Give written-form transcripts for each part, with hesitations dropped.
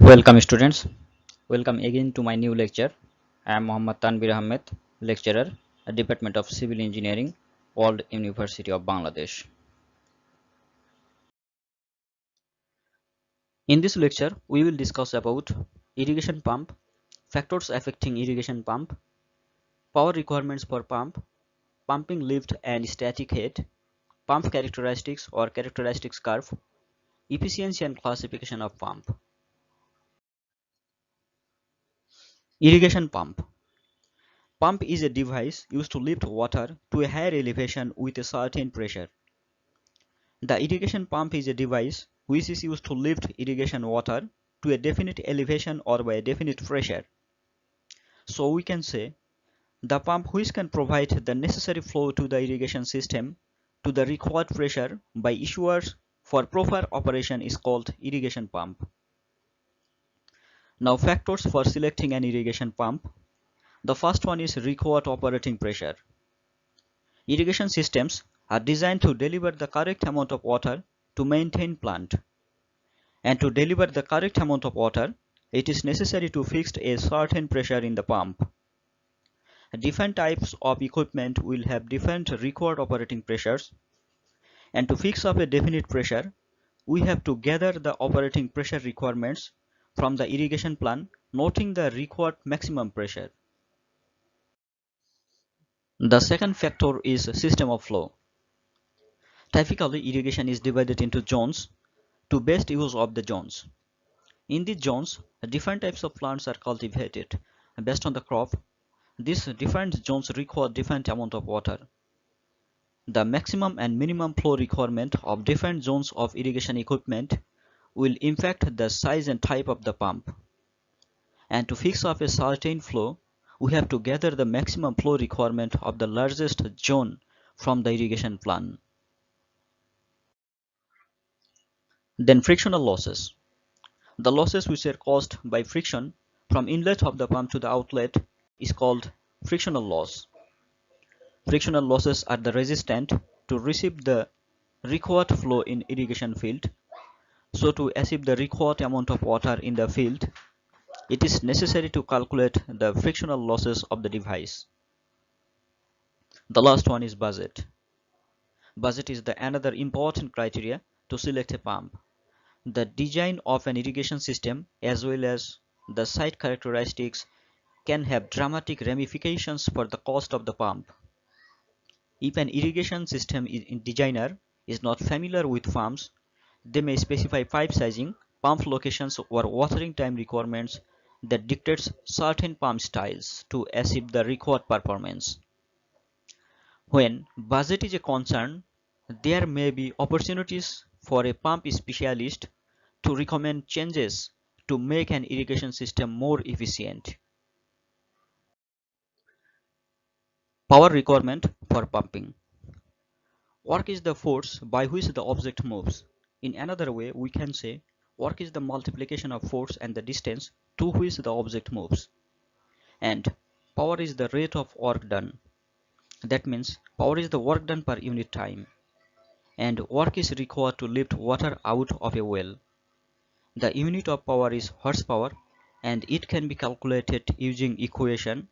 Welcome students, welcome again to my new lecture. I am Mohammad Tanvir Ahmed, lecturer at Department of Civil Engineering, World University of Bangladesh. In this lecture, we will discuss about irrigation pump, factors affecting irrigation pump, power requirements for pump, pumping lift and static head, pump characteristics or characteristics curve, efficiency and classification of pump. Irrigation pump. Pump is a device used to lift water to a higher elevation with a certain pressure. The irrigation pump is a device which is used to lift irrigation water to a definite elevation or by a definite pressure. So we can say the pump which can provide the necessary flow to the irrigation system to the required pressure by issuers for proper operation is called irrigation pump. Now factors for selecting an irrigation pump. The first one is required operating pressure. Irrigation systems are designed to deliver the correct amount of water to maintain plant. And to deliver the correct amount of water, it is necessary to fix a certain pressure in the pump. Different types of equipment will have different required operating pressures, and to fix up a definite pressure, we have to gather the operating pressure requirements from the irrigation plan, noting the required maximum pressure. The second factor is system of flow. Typically, irrigation is divided into zones to best use of the zones. In these zones, different types of plants are cultivated based on the crop. These different zones require different amount of water. The maximum and minimum flow requirement of different zones of irrigation equipment will impact the size and type of the pump. And to fix up a certain flow, we have to gather the maximum flow requirement of the largest zone from the irrigation plan. Then frictional losses. The losses which are caused by friction from inlet of the pump to the outlet is called frictional loss. Frictional losses are the resistant to receive the required flow in irrigation field. So to achieve the required amount of water in the field, it is necessary to calculate the frictional losses of the device. The last one is budget. Budget is the another important criteria to select a pump. The design of an irrigation system as well as the site characteristics can have dramatic ramifications for the cost of the pump. If an irrigation system designer is not familiar with pumps, they may specify pipe sizing, pump locations or watering time requirements that dictates certain pump styles to achieve the required performance. When budget is a concern, there may be opportunities for a pump specialist to recommend changes to make an irrigation system more efficient. Power requirement for pumping. Work is the force by which the object moves. In another way, we can say work is the multiplication of force and the distance to which the object moves. And power is the rate of work done. That means power is the work done per unit time. And work is required to lift water out of a well. The unit of power is horsepower and it can be calculated using equation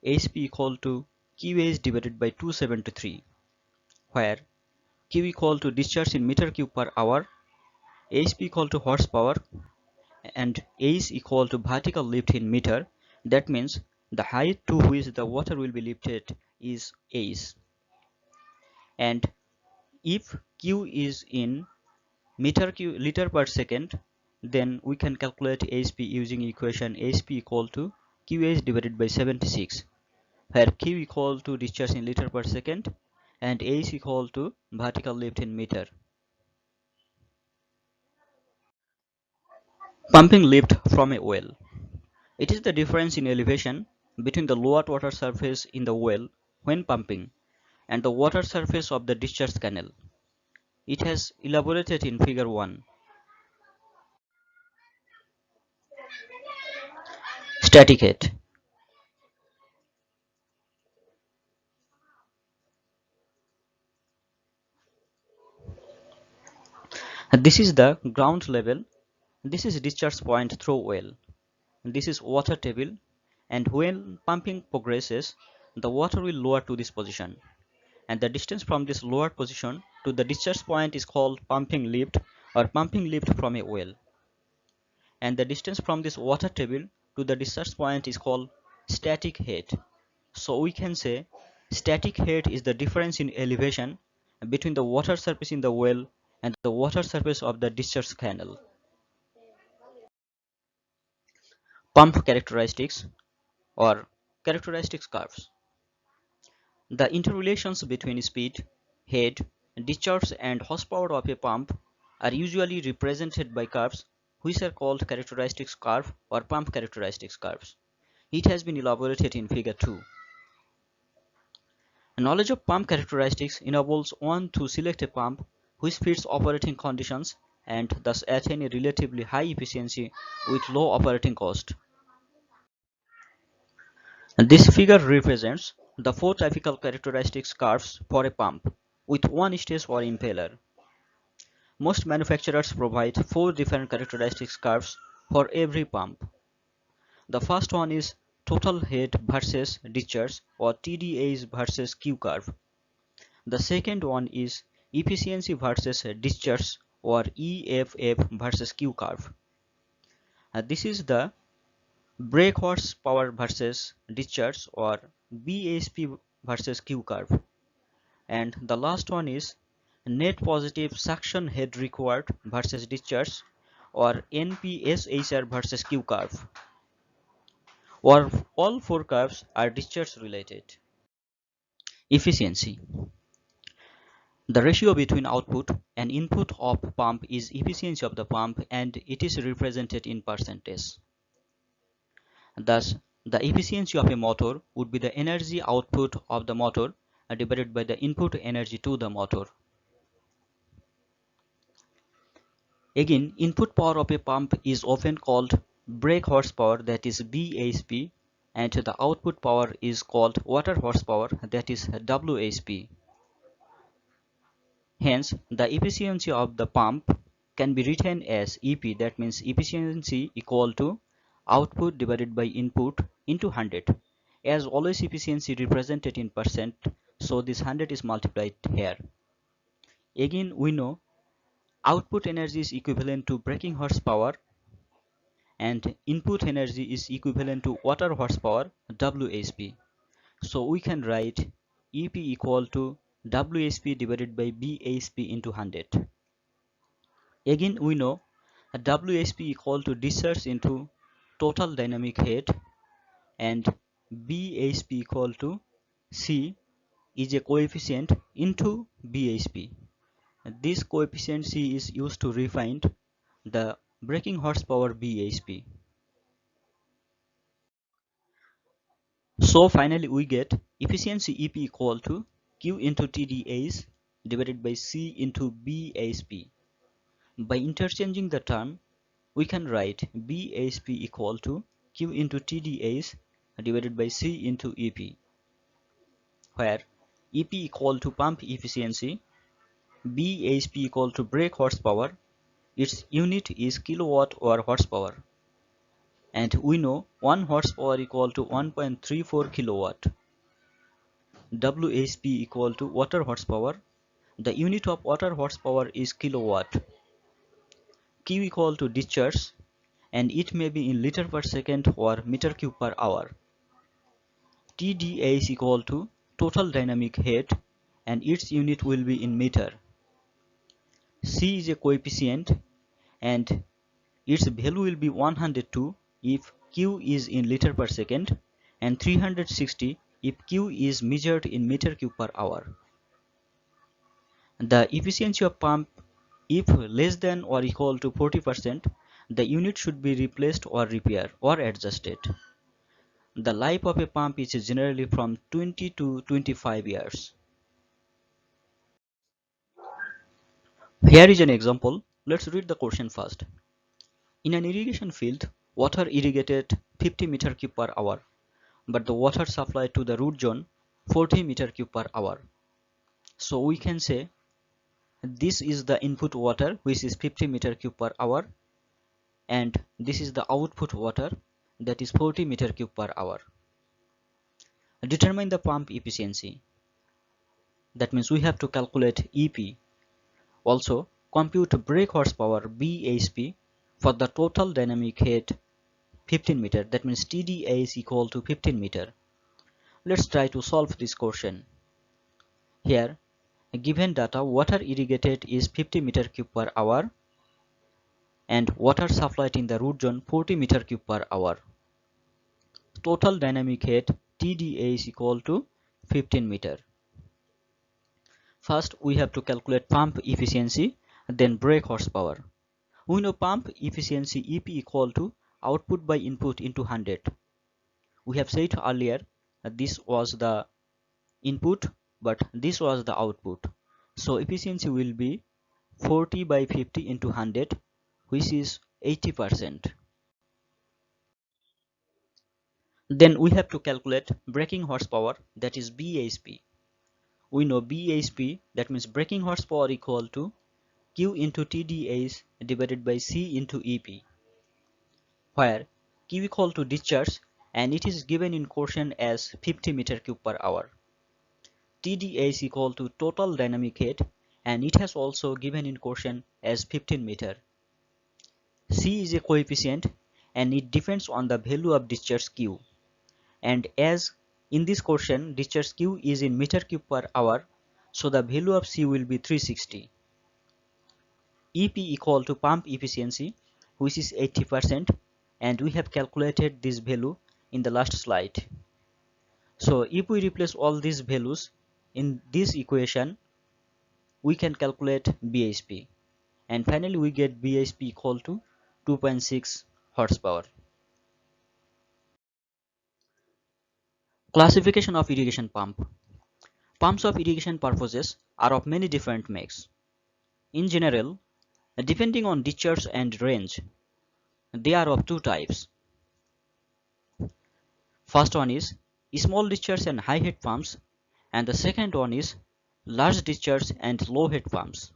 HP equal to QH divided by 273, where Q equal to discharge in meter cube per hour, HP equal to horsepower, and H equal to vertical lift in meter. That means the height to which the water will be lifted is H. And if Q is in liter per second, then we can calculate HP using equation HP equal to QH divided by 76, where Q equal to discharge in liter per second and H equal to vertical lift in meter. Pumping lift from a well. It is the difference in elevation between the lower water surface in the well when pumping and the water surface of the discharge canal. It has elaborated in figure 1. Static head. This is the ground level This is discharge point through well. This is water table, and when pumping progresses, the water will lower to this position, and the distance from this lower position to the discharge point is called pumping lift or pumping lift from a well, and the distance from this water table to the discharge point is called static head. So we can say static head is the difference in elevation between the water surface in the well and the water surface of the discharge canal. Pump characteristics or characteristics curves. The interrelations between speed, head, discharge and horsepower of a pump are usually represented by curves which are called characteristics curve or pump characteristics curves. It has been elaborated in figure 2. Knowledge of pump characteristics enables one to select a pump which fits operating conditions and thus attain a relatively high efficiency with low operating cost. This figure represents the four typical characteristics curves for a pump with one stage or impeller. Most manufacturers provide four different characteristics curves for every pump. The first one is total head versus discharge or TDAs versus Q curve. The second one is efficiency versus discharge or EFF versus Q curve. This is the brake horsepower versus discharge or BHP versus Q curve. And the last one is net positive suction head required versus discharge or NPSHR versus Q curve. Or all four curves are discharge related. Efficiency. The ratio between output and input of pump is efficiency of the pump, and it is represented in percentage. Thus, the efficiency of a motor would be the energy output of the motor divided by the input energy to the motor. Again, input power of a pump is often called brake horsepower, that is bhp, and the output power is called water horsepower, that is whp. Hence, the efficiency of the pump can be written as EP, that means efficiency equal to output divided by input into 100. As always efficiency represented in percent, so this 100 is multiplied here. Again, we know output energy is equivalent to braking horsepower and input energy is equivalent to water horsepower WHP. So we can write EP equal to WHP divided by BHP into 100. Again, we know WHP equal to discharge into total dynamic head, and BHP equal to C is a coefficient into BHP. This coefficient C is used to refine the braking horsepower BHP. So finally we get efficiency EP equal to Q into TDAs divided by C into BHP. By interchanging the term, we can write BHP equal to Q into TDAs divided by C into EP, where EP equal to pump efficiency, BHP equal to brake horsepower, its unit is kilowatt or horsepower, and we know 1 horsepower equal to 1.34 kilowatt. WHP equal to water horsepower, the unit of water horsepower is kilowatt. Q equal to discharge, and it may be in liter per second or meter cube per hour. TDA is equal to total dynamic head, and its unit will be in meter. C is a coefficient, and its value will be 102 if Q is in liter per second and 360 if Q is measured in meter cube per hour. The efficiency of pump, if less than or equal to 40%, the unit should be replaced or repaired or adjusted. The life of a pump is generally from 20 to 25 years. Here is an example. Let's read the question first. In an irrigation field, water irrigated 50 meter cube per hour, but the water supplied to the root zone 40 meter cube per hour. So we can say this is the input water, which is 50 meter cube per hour, and this is the output water, that is 40 meter cube per hour. Determine the pump efficiency. That means we have to calculate EP. Also compute brake horsepower bhp for the total dynamic head 15 meter. That means TDA is equal to 15 meter. Let's try to solve this question. Here, given data, water irrigated is 50 meter cube per hour and water supplied in the root zone 40 meter cube per hour. Total dynamic head TDA is equal to 15 meter. First, we have to calculate pump efficiency, then brake horsepower. We know pump efficiency EP equal to output by input into 100. We have said earlier that this was the input, but this was the output. So efficiency will be 40 by 50 into 100, which is 80%. Then we have to calculate braking horsepower, that is bhp. We know bhp, that means braking horsepower equal to Q into TDAs divided by C into EP, where Q equal to discharge and it is given in quotient as 50 meter cube per hour. TDA is equal to total dynamic head and it has also given in quotient as 15 meter. C is a coefficient and it depends on the value of discharge Q, and as in this quotient discharge Q is in meter cube per hour, so the value of C will be 360. EP equal to pump efficiency, which is 80%, and we have calculated this value in the last slide. So if we replace all these values in this equation, we can calculate bhp, and finally we get bhp equal to 2.6 horsepower. Classification of irrigation pump. Pumps of irrigation purposes are of many different makes. In general, depending on discharge and range, they are of two types. First one is small discharge and high head pumps, and the second one is large discharge and low head pumps.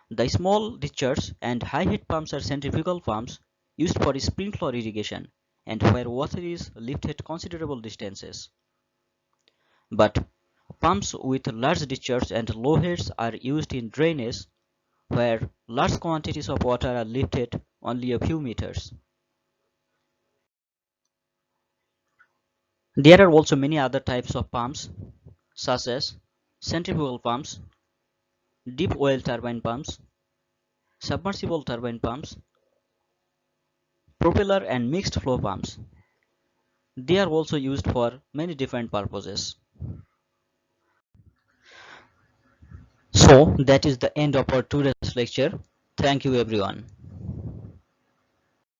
The small discharge and high head pumps are centrifugal pumps used for sprinkler irrigation and where water is lifted considerable distances. But pumps with large discharge and low heads are used in drainage where large quantities of water are lifted only a few meters. There are also many other types of pumps such as centrifugal pumps, deep well turbine pumps, submersible turbine pumps, propeller and mixed flow pumps. They are also used for many different purposes. So that is the end of our today's lecture. Thank you everyone.